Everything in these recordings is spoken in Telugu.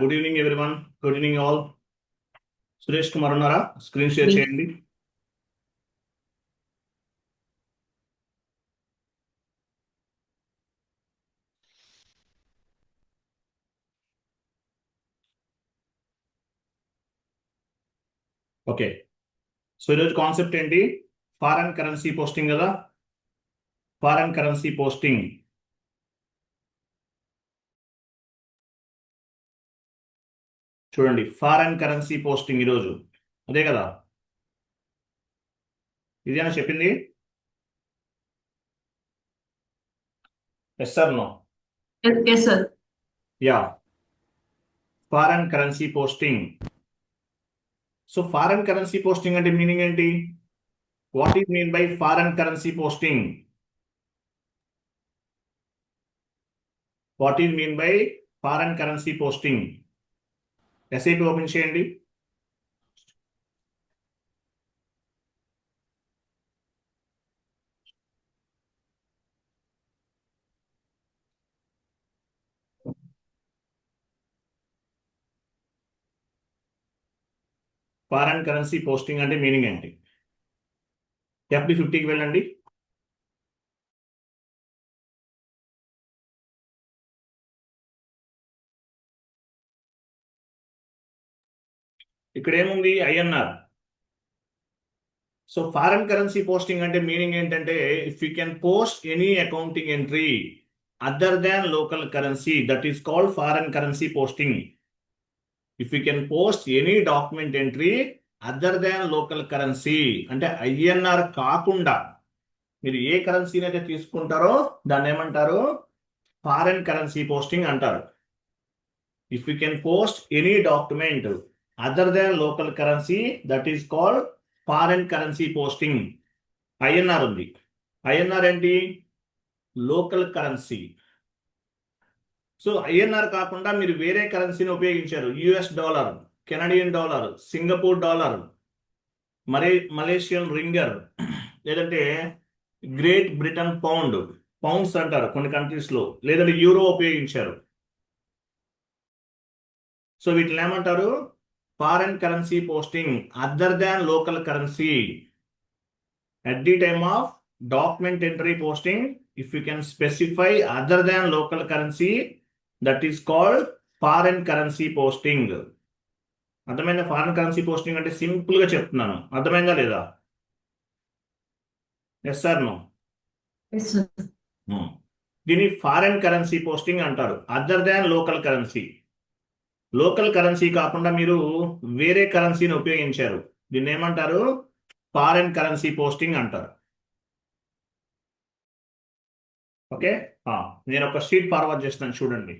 Good evening everyone. Good evening all. Suresh Kumar ఉన్నారా? స్క్రీన్ షేర్ చేయండి. ఓకే, సో ఈరోజు కాన్సెప్ట్ ఏంటి? ఫారెన్ కరెన్సీ పోస్టింగ్ కదా. ఫారెన్ కరెన్సీ పోస్టింగ్ చూడండి. ఫారెన్ కరెన్సీ పోస్టింగ్ ఈరోజు అదే కదా, ఇదేనా చెప్పింది? Yes sir no? Yes, sir. Yeah, foreign currency posting. So foreign currency posting అంటే మీనింగ్ ఏంటి? What is mean by foreign currency posting? What is mean by foreign currency posting? SIP open చేయండి. ఫారెన్ కరెన్సీ పోస్టింగ్ అంటే మీనింగ్ ఏంటి? FD50కి వెళ్ళండి. ఇక్కడ ఏముంది? INR. So foreign currency posting అంటే మీనింగ్ ఏంటంటే, if you can post any accounting entry other than local currency, that is called foreign currency posting. If you can post any document entry other than local currency అంటే INR కాకుండా మీరు ఏ కరెన్సీని అయితే తీసుకుంటారో దాన్ని ఏమంటారు? ఫారెన్ కరెన్సీ పోస్టింగ్ అంటారు. If you can post any document other than local currency, that is called foreign currency posting. INR ఉంది. INR ఏంటి? Local currency. సో INR కాకుండా మీరు వేరే కరెన్సీని ఉపయోగించారు. US dollar, Canadian dollar, Singapore dollar, Malaysian ringer, లేదంటే గ్రేట్ బ్రిటన్ పౌండ్, పౌండ్స్ అంటారు కొన్ని కంట్రీస్ లో, లేదంటే యూరో ఉపయోగించారు. సో వీటిని ఏమంటారు? Foreign currency posting other than local currency. At the time of document entry posting, if you can specify other than local currency, that is called foreign currency posting. అర్థమైందా? ఫారెన్ కరెన్సీ పోస్టింగ్ అంటే సింపుల్ గా చెప్తున్నాను. అర్థమైందా లేదా? Yes sir no? Yes, sir. దీన్ని ఫారెన్ కరెన్సీ పోస్టింగ్ అంటారు, other than local currency. Local currency కాకుండా మీరు వేరే కరెన్సీని ఉపయోగించారు, దీన్ని ఏమంటారు? ఫారెన్ కరెన్సీ పోస్టింగ్ అంటారు. ఓకే, నేను ఒక షీట్ ఫార్వర్డ్ చేస్తాను చూడండి.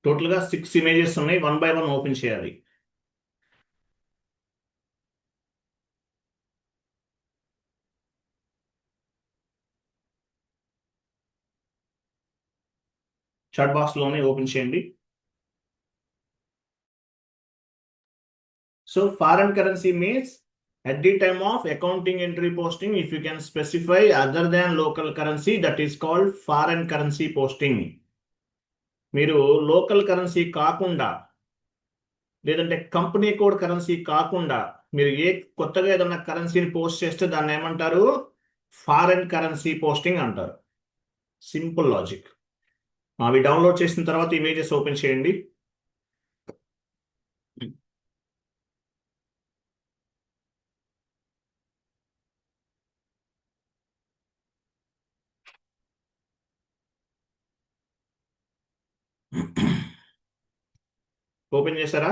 టోటల్గా 6 ఇమేజెస్ ఉన్నాయి. 1 by 1 ఓపెన్ చేయాలి. చాట్ బాక్స్లోనే ఓపెన్ చేయండి. So foreign currency means at the time of accounting entry posting, if you can specify other than local currency, that is called foreign currency posting. మీరు లోకల్ కరెన్సీ కాకుండా, లేదంటే కంపెనీ కోడ్ కరెన్సీ కాకుండా మీరు కొత్తగా ఏదైనా కరెన్సీని పోస్ట్ చేస్తే దాన్ని ఏమంటారు? ఫారెన్ కరెన్సీ పోస్టింగ్ అంటారు. Simple logic. అవి డౌన్లోడ్ చేసిన తర్వాత ఇమేజెస్ ఓపెన్ చేయండి. ఓపెన్ చేశారా?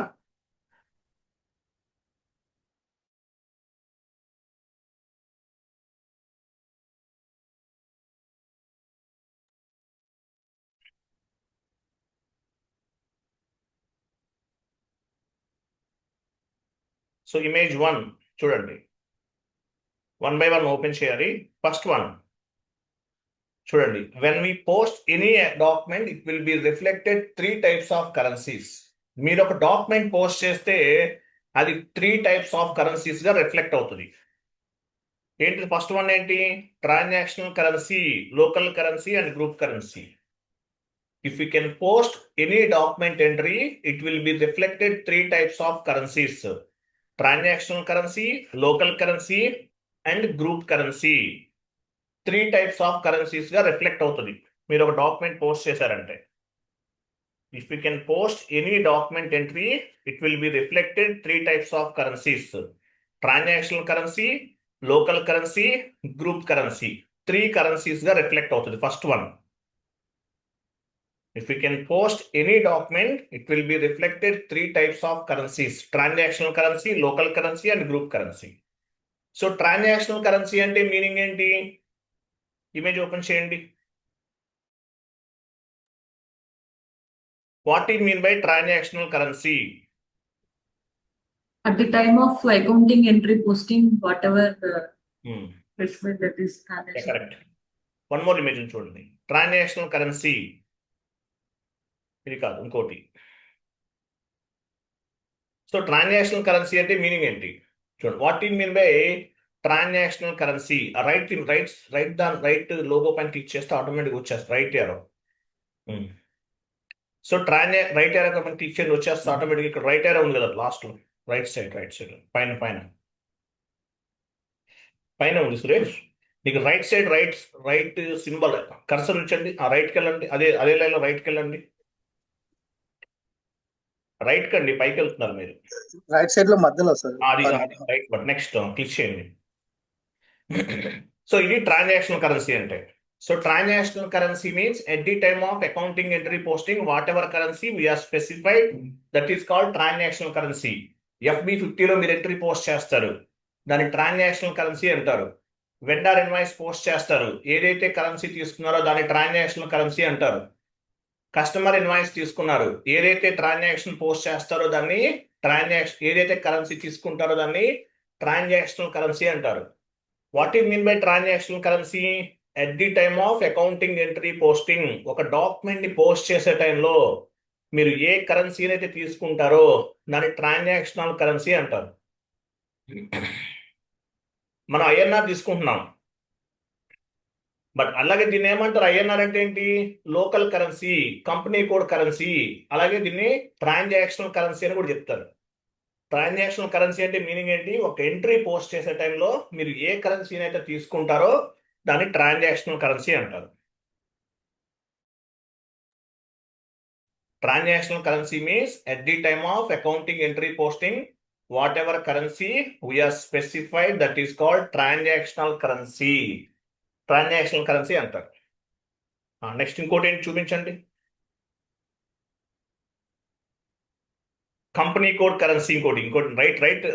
సో ఇమేజ్ 1 చూడండి. 1 by 1 ఓపెన్ చేయాలి. ఫస్ట్ వన్ చూడండి, when we post any document it will be reflected 3 types of currencies. మీరు ఒక డాక్యుమెంట్ పోస్ట్ చేస్తే అది 3 టైప్స్ ఆఫ్ కరెన్సీస్ గా రిఫ్లెక్ట్ అవుతుంది. ఏంటి ఫస్ట్ వన్ ఏంటి? Transactional currency, local currency and group currency. If we can post any document entry, it will be reflected 3 types of currencies: transactional currency, local currency and group currency. 3 types of currencies గా రిఫ్లెక్ట్ అవుతుంది మీరు ఒక డాక్యుమెంట్ పోస్ట్ చేశారంటే. If we can post any document entry, it will be reflected 3 types of currencies: transactional currency, local currency, group currency. 3 currencies గా రిఫ్లెక్ట్ అవుతుంది. First one, if we can post any document, it will be reflected 3 types of currencies: transactional currency, local currency and group currency. So transactional currency అంటే మీనింగ్ ఏంటి? ఇమేజ్ ఓపెన్ చేయండి. What is mean by transactional currency? At the time of accounting entry posting, whatever placement that is transaction. Correct. One more image చూడండి. ట్రాన్సాక్షనల్ కరెన్సీ ఇది కాదు, ఇంకోటి. సో ట్రాన్సాక్షనల్ కరెన్సీ అంటే మీనింగ్ ఏంటి చూడండి. What is mean by transactional currency? Right logo పైన క్లిక్ చేస్తే ఆటోమేటిక్ వచ్చేస్తుంది రైట్ ఏరో. సో రైట్ ఏరో పైన క్లిక్ చేయండి, వచ్చేస్తే ఆటోమేటిక్. ఇక్కడ రైట్ ఏరో ఉంది కదా లాస్ట్ లో, రైట్ సైడ్ పైన ఉంది సురేష్. నీకు right side right symbol cursor ఉంచండి, ఆ రైట్కి వెళ్ళండి. అదే లైన్లో రైట్కి వెళ్ళండి. రైట్ కండి, పైకి వెళ్తున్నారు మీరు. రైట్ సైడ్ లో మధ్యలో సార్. అది రైట్ బట్ నెక్స్ట్ క్లిక్ చేయండి. సో ఇది ట్రాన్సాక్షనల్ కరెన్సీ అంటే. So transactional currency means at the time of accounting entry posting whatever currency we are specified, that is called transactional currency. FB50లో మీరు ఎంట్రీ పోస్ట్ చేస్తారు, దాన్ని ట్రాన్సాక్షనల్ కరెన్సీ అంటారు. వెండర్ ఇన్వాయిస్ పోస్ట్ చేస్తారు, ఏదైతే కరెన్సీ తీసుకున్నారో దాన్ని ట్రాన్సాక్షనల్ కరెన్సీ అంటారు. కస్టమర్ ఇన్వాయిస్ తీసుకున్నారు, ఏదైతే ట్రాన్సాక్షన్ పోస్ట్ చేస్తారో దాన్ని ఏదైతే కరెన్సీ తీసుకుంటారో దాన్ని ట్రాన్సాక్షనల్ కరెన్సీ అంటారు. What is mean by transactional currency? At the time of accounting entry posting, ఒక డాక్యుమెంట్ ని పోస్ట్ చేసే టైంలో మీరు ఏ కరెన్సీని అయితే తీసుకుంటారో దాన్ని ట్రాన్సాక్షనల్ కరెన్సీ అంటారు. మనం INR తీసుకుంటున్నాం, బట్ అలాగే దీన్ని ఏమంటారు? INR అంటే ఏంటి? Local currency, company code currency. అలాగే దీన్ని ట్రాన్సాక్షనల్ కరెన్సీ అని కూడా చెప్తారు. ట్రాన్సాక్షనల్ కరెన్సీ అంటే మీనింగ్ ఏంటి? ఒక ఎంట్రీ పోస్ట్ చేసే టైంలో మీరు ఏ కరెన్సీని అయితే తీసుకుంటారో దాన్ని ట్రాన్సాక్షనల్ కరెన్సీ అంటారు. Transactional currency means at the time of accounting entry posting whatever currency we are specified, that is called transactional currency. Transactional currency అంటారు. నెక్స్ట్ ఇంకోటి ఏంటి చూపించండి. Company code currency. ఇంకోటి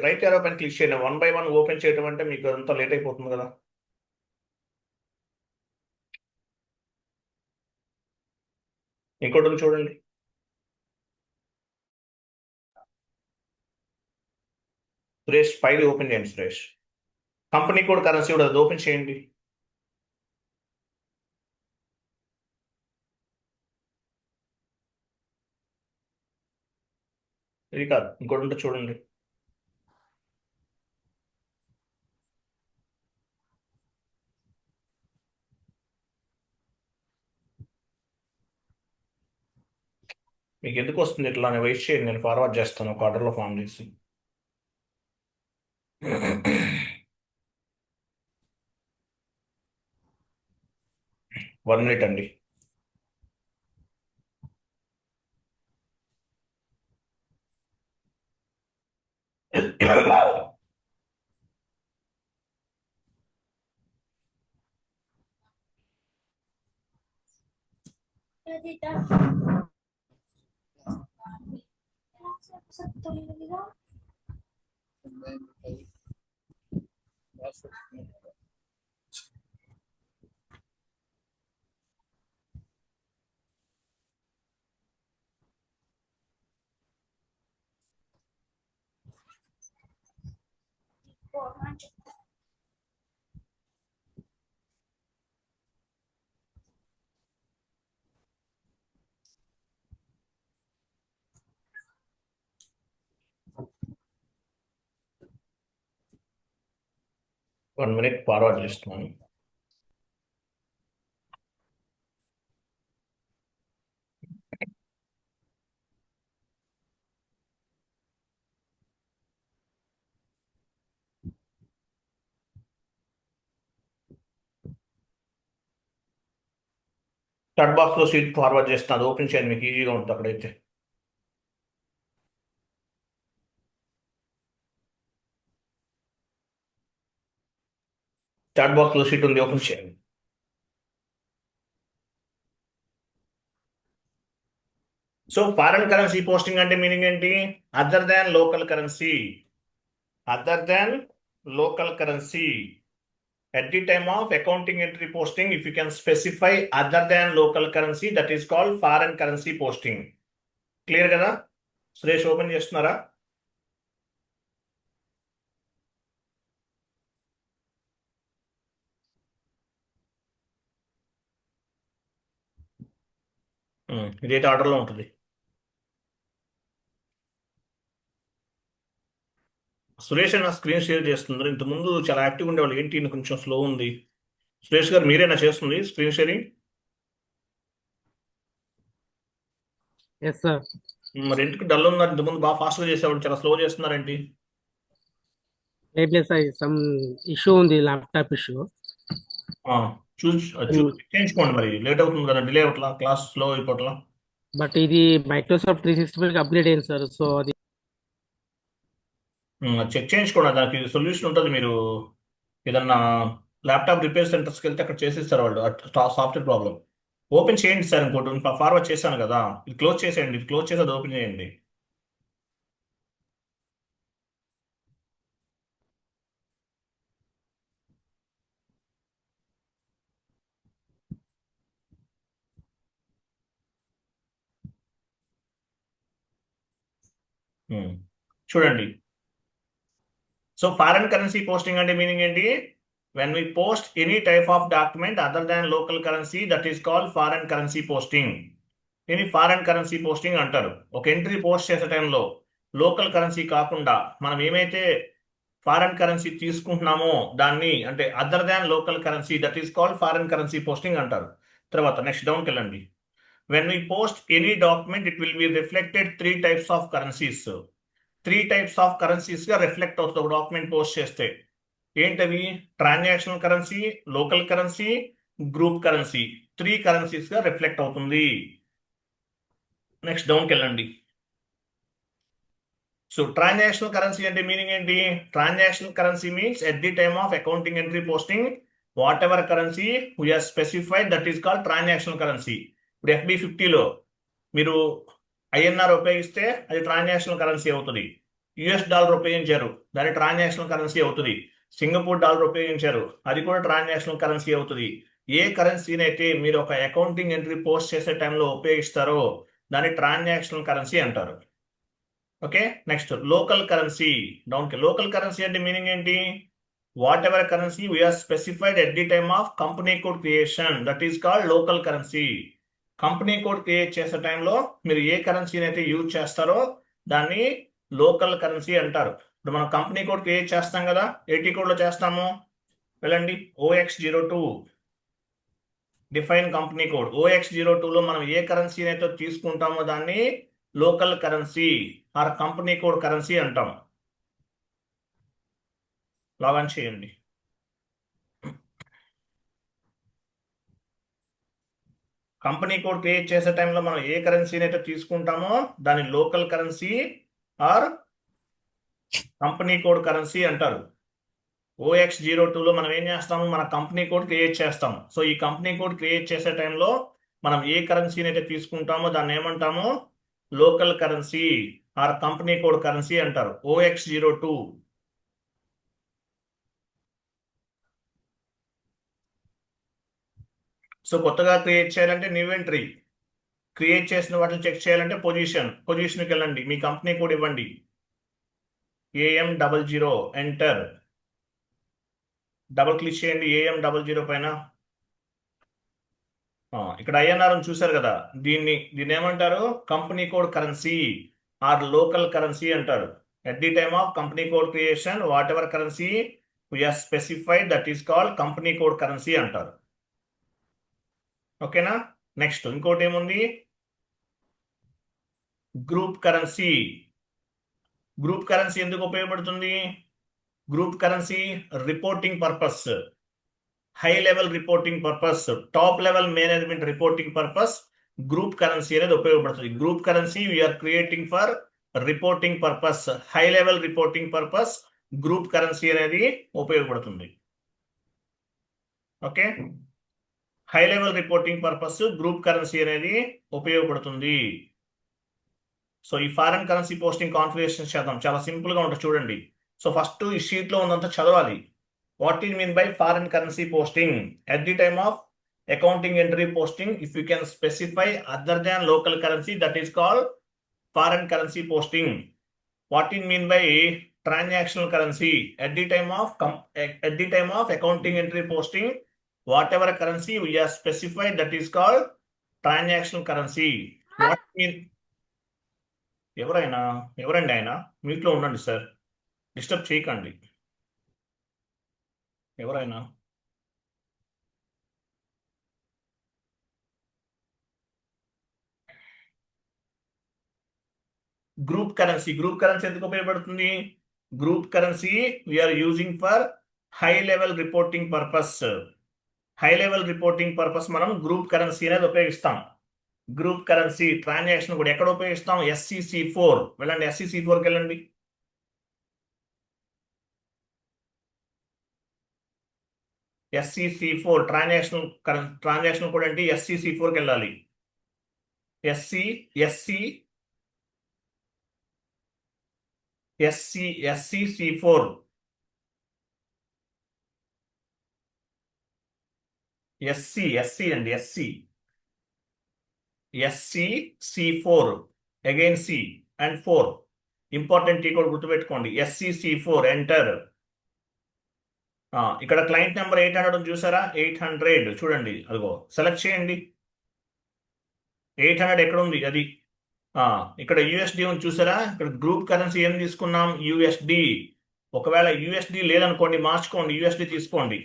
రైట్ ఏరో పైన క్లిక్ చేయండి. 1 by 1 ఓపెన్ చేయడం అంటే మీకు అంతా లేట్ అయిపోతుంది కదా. ఇంకోటి ఉంది చూడండి. సురేష్ పైది ఓపెన్ చేయండి. సురేష్ కంపెనీ కోడ్ కరెన్సీ కూడా అది ఓపెన్ చేయండి. ఇది కాదు, ఇంకోటి ఉంటే చూడండి. మీకు ఎందుకు వస్తుంది ఇట్లా? నేను వెయిట్ చేయండి, నేను ఫార్వర్డ్ చేస్తాను ఒక ఆర్డర్లో ఫామ్ చేసి. 1 minute అండి. 1 minute ఫార్వర్డ్ చేస్తున్నాను. చాట్ బాక్స్ లో షీట్ ఫార్వర్డ్ చేస్తాను, అది ఓపెన్ చేయండి, మీకు ఈజీగా ఉంటుంది అక్కడైతే. చాట్ బాక్స్ లో షీట్ ఉంది, ఓపెన్ చేయండి. సో ఫారెన్ కరెన్సీ పోస్టింగ్ అంటే మీనింగ్ ఏంటి? Other than local currency. Other than local currency. At the time of accounting entry posting, if you can specify other than local currency, that is called foreign currency posting. Clear కదా? సురేష్ ఓపెన్ చేస్తున్నారా? ఇదైతే ఆర్డర్లో ఉంటుంది. సురేష్ నా స్క్రీన్ షేర్ చేస్తున్నారు. ఇంతకుముందు చాలా యాక్టివ్ ఉండేవాళ్ళు, ఏంటి ఈయన కొంచెం స్లో ఉంది. సురేష్ గారు మీరేనా చేస్తుంది స్క్రీన్ షేరింగ్? Yes sir. మరి ఎందుకు డల్ ఉన్నారు? ఇంతకుముందు బాగా ఫాస్ట్గా చేసేవాళ్ళు, చాలా స్లో చేస్తున్నారేంటి? లేదు సార్, సమ్ ఇష్యూ ఉంది, ల్యాప్టాప్ ఇష్యూ. చూసి చేయించుకోండి, మరి లేట్ అవుతుంది కదా, డిలే అవట్లా, క్లాస్ స్లో అయిపోట్లా. బట్ ఇది మైక్రోసాఫ్ట్ 365 అప్గ్రేడ్ అయింది సార్, సో అది చెక్ చేయించుకోండి, దానికి సొల్యూషన్ ఉంటుంది. మీరు ఏదన్నా ల్యాప్టాప్ రిపేర్ సెంటర్స్కి వెళ్తే అక్కడ చేసేస్తారు వాళ్ళు, సాఫ్ట్వేర్ ప్రాబ్లం. ఓపెన్ చేయండి సార్, ఇంకోటి ఫార్వర్డ్ చేశాను కదా, ఇది క్లోజ్ చేసేయండి, ఇది క్లోజ్ చేసి అది ఓపెన్ చేయండి. చూడండి. సో ఫారెన్ కరెన్సీ పోస్టింగ్ అంటే మీనింగ్ ఏంటి? When we post any type of document other than local currency, that is called foreign currency posting. దీన్ని ఫారెన్ కరెన్సీ పోస్టింగ్ అంటారు. ఒక ఎంట్రీ పోస్ట్ చేసే టైంలో లోకల్ కరెన్సీ కాకుండా మనం ఏమైతే ఫారెన్ కరెన్సీ తీసుకుంటున్నామో దాన్ని, అంటే other than local currency, that is called foreign currency posting అంటారు. తర్వాత నెక్స్ట్ డౌన్కి వెళ్ళండి. When we post any document, it will be reflected 3 types of currencies. 3 types of currencies గా రిఫ్లెక్ట్ అవుతుంది ఒక డాక్యుమెంట్ పోస్ట్ చేస్తే. ఏంటవి? Transactional currency, local currency, group currency. 3 currencies గా రిఫ్లెక్ట్ అవుతుంది. నెక్స్ట్ డౌన్కి వెళ్ళండి. సో ట్రాన్సాక్షనల్ కరెన్సీ అంటే మీనింగ్ ఏంటి? Transactional currency means at the time of accounting entry posting, whatever currency we are specified, that is called transactional currency. ఇప్పుడు FB50లో మీరు INR ఉపయోగిస్తే అది ట్రాన్సాక్షనల్ కరెన్సీ అవుతుంది. $US ఉపయోగించారు, దాని ట్రాన్సాక్షనల్ కరెన్సీ అవుతుంది. సింగపూర్ డాలర్ ఉపయోగించారు, అది కూడా ట్రాన్సాక్షనల్ కరెన్సీ అవుతుంది. ఏ కరెన్సీని అయితే మీరు ఒక అకౌంటింగ్ ఎంట్రీ పోస్ట్ చేసే టైంలో ఉపయోగిస్తారో దాన్ని ట్రాన్సాక్షనల్ కరెన్సీ అంటారు. Okay, next local currency. డౌన్కి. లోకల్ కరెన్సీ అంటే మీనింగ్ ఏంటి? Whatever currency we are specified at the time of company code creation, that is called local currency. Company code create చేసే టైంలో మీరు ఏ కరెన్సీని అయితే యూజ్ చేస్తారో దాన్ని లోకల్ కరెన్సీ అంటారు. ఇప్పుడు మనం కంపెనీ కోడ్ క్రియేట్ చేస్తాం కదా, ఏటీ కోడ్లో చేస్తాము. వెళ్ళండి, OX02 డిఫైన్ కంపెనీ కోడ్. OX02లో మనం ఏ కరెన్సీని అయితే తీసుకుంటామో దాన్ని local currency or company code currency అంటాం. లాగిన్ చేయండి. కంపెనీ కోడ్ క్రియేట్ చేసే టైంలో మనం ఏ కరెన్సీని అయితే తీసుకుంటామో దాన్ని local currency or company code currency అంటారు. OX02లో మనం ఏం చేస్తాము? మన కంపెనీ కోడ్ క్రియేట్ చేస్తాం. సో ఈ కంపెనీ కోడ్ క్రియేట్ చేసే టైంలో మనం ఏ కరెన్సీని అయితే తీసుకుంటామో దాన్ని ఏమంటాము? Local currency or company code currency అంటారు. OX02. సో కొత్తగా క్రియేట్ చేయాలంటే న్యూ ఎంట్రీ, క్రియేట్ చేసిన వాటిని చెక్ చేయాలంటే పొజిషన్కి వెళ్ళండి, మీ కంపెనీ కోడ్ ఇవ్వండి. AM00 enter. డబుల్ క్లిక్ చేయండి AM00 పైన. ఇక్కడ INR చూసారు కదా, దీన్ని ఏమంటారు? Company code currency or local currency అంటారు. At the time of company code creation, whatever currency we have specified that is called company code currency అంటారు. ఓకేనా? నెక్స్ట్ ఇంకోటి ఏముంది? Group currency. గ్రూప్ కరెన్సీ ఎందుకు ఉపయోగపడుతుంది? Group currency reporting purpose, high level reporting purpose, top level management reporting purpose group currency అనేది ఉపయోగపడుతుంది. Group currency we are creating for reporting purpose, high level reporting purpose group currency అనేది ఉపయోగపడుతుంది. Okay, high level reporting purpose group currency అనేది ఉపయోగపడుతుంది. సో ఈ ఫారెన్ కరెన్సీ పోస్టింగ్ కాన్ఫిగరేషన్ చేద్దాం. చాలా సింపుల్ గా ఉంటుంది చూడండి. సో ఫస్ట్ ఈ షీట్ లో ఉన్నంత చదవాలి. What is mean by foreign currency posting? At the time of accounting entry posting, if you can specify other than local currency, that is called foreign currency posting. What it mean by transactional currency? At the time of accounting entry posting, whatever currency we have specified, that is called transactional currency. What mean? ఎవరండి ఆయన? మీట్లో ఉండండి సార్, డిస్టర్బ్ చేయకండి. ఎవరైనా గ్రూప్ కరెన్సీ ఎందుకు ఉపయోగపడుతుంది? Group currency we are using for high level reporting purpose. High level reporting purpose మనం గ్రూప్ కరెన్సీ అనేది ఉపయోగిస్తాం. గ్రూప్ కరెన్సీ ట్రాన్సాక్షన్ కూడా ఎక్కడ ఉపయోగిస్తాం? SCC4 వెళ్ళండి, SCC4కి వెళ్ళండి. SCC4 ట్రాన్సాక్షన్ కూడా అంటే SCC4కి వెళ్ళాలి. SCC4 అండి, SCC4 again C and 4 important code గుర్తుపెట్టుకోండి. SCC4 enter. ఇక్కడ క్లయింట్ నెంబర్ 800 చూసారా? 800 చూడండి, అదిగో సెలెక్ట్ చేయండి. 800 ఎక్కడ ఉంది? అది ఇక్కడ USD ఉంది చూసారా? ఇక్కడ గ్రూప్ కరెన్సీ ఏం తీసుకున్నాం? USD. ఒకవేళ USD లేదనుకోండి, మార్చుకోండి, USD తీసుకోండి.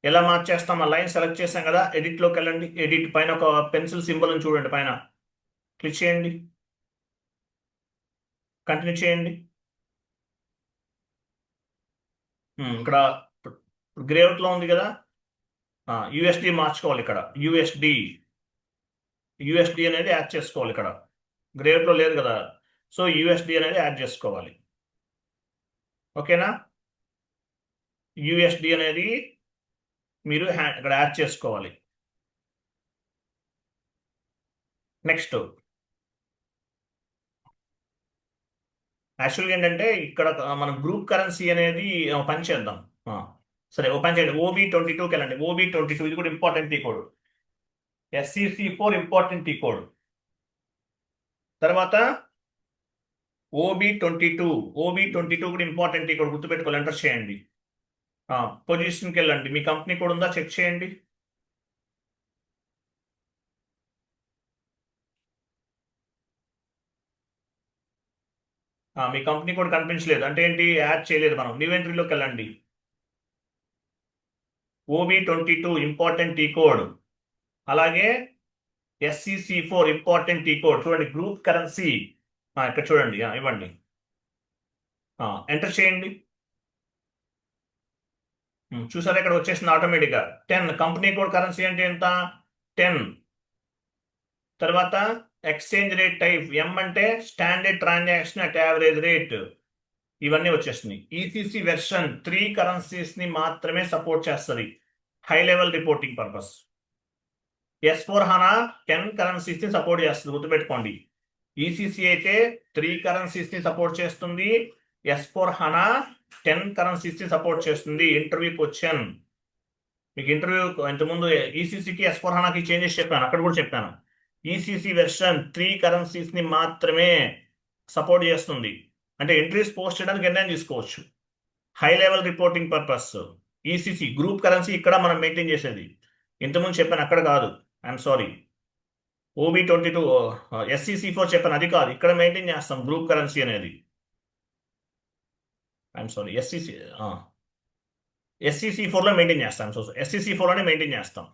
ఎలా మార్చేస్తాం? ఆ లైన్ సెలెక్ట్ చేసాం కదా, ఎడిట్లోకి వెళ్ళండి. ఎడిట్ పైన ఒక పెన్సిల్ సింబల్ అని చూడండి, పైన క్లిక్ చేయండి, కంటిన్యూ చేయండి. ఇక్కడ గ్రే అవుట్ లో ఉంది కదా, USD మార్చుకోవాలి. ఇక్కడ USD అనేది యాడ్ చేసుకోవాలి. ఇక్కడ గ్రే అవుట్ లో లేదు కదా, సో USD అనేది యాడ్ చేసుకోవాలి. ఓకేనా? USD అనేది మీరు ఇక్కడ యాడ్ చేసుకోవాలి. నెక్స్ట్ యాక్చువల్గా ఏంటంటే ఇక్కడ మనం గ్రూప్ కరెన్సీ అనేది పని చేద్దాం. సరే, ఓపెన్ చేయండి. OB22కి వెళ్ళండి. OB22 ఇది కూడా important T code. SCC4 important T code. తర్వాత OB22 కూడా ఇంపార్టెంట్ టీ కోడ్ గుర్తుపెట్టుకోవాలి. ఎంటర్ చేయండి. పొజిషన్కి వెళ్ళండి. మీ కంపెనీ కోడ్ ఉందా చెక్ చేయండి. మీ కంపెనీ కోడ్ కనిపించలేదు అంటే ఏంటి? యాడ్ చేయలేదు మనం. న్యూ ఎంట్రీలోకి వెళ్ళండి. OB22 ఇంపార్టెంట్ టీ కోడ్, అలాగే SCC4 ఇంపార్టెంట్ టీ కోడ్. చూడండి, గ్రూప్ కరెన్సీ ఇక్కడ చూడండి, ఇవ్వండి, ఎంటర్ చేయండి. చూసారా, ఇక్కడ వచ్చేసింది ఆటోమేటిక్గా 10. కంపెనీ కోడ్ కరెన్సీ అంటే ఎంత? 10. తర్వాత ఎక్స్చేంజ్ రేట్ టైప్ M అంటే standard transaction at average rate. ఇవన్నీ వచ్చేసినాయి. ECC వెర్షన్ 3 కరెన్సీస్ ని మాత్రమే సపోర్ట్ చేస్తుంది high level reporting purpose. S/4HANA 10 currencies ని సపోర్ట్ చేస్తుంది, గుర్తుపెట్టుకోండి. ECC అయితే 3 కరెన్సీస్ ని సపోర్ట్ చేస్తుంది. S/4HANA 10 కరెన్సీస్ ని సపోర్ట్ చేస్తుంది. ఇంటర్వ్యూ క్వశ్చన్ మీకు ఇంటర్వ్యూ ఇంతకుముందు ECCకి S/4HANAకి చేంజెస్ చెప్పాను, అక్కడ కూడా చెప్పాను. ECC వెర్షన్ 3 కరెన్సీస్ ని మాత్రమే సపోర్ట్ చేస్తుంది. అంటే ఎంట్రీస్ పోస్ట్ చేయడానికి నిర్ణయం తీసుకోవచ్చు. High level reporting purpose ECC group currency ఇక్కడ మనం మెయింటైన్ చేసేది. ఇంతకుముందు చెప్పాను, అక్కడ కాదు. I'm sorry. OB22 SCC4 చెప్పాను, అది కాదు. ఇక్కడ మెయింటైన్ చేస్తాం గ్రూప్ కరెన్సీ అనేది. ఐఎమ్ సారీ, SCC SCC4 లో మెయింటైన్ చేస్తాం. సో SCC4 లోనే మెయింటైన్ చేస్తాం.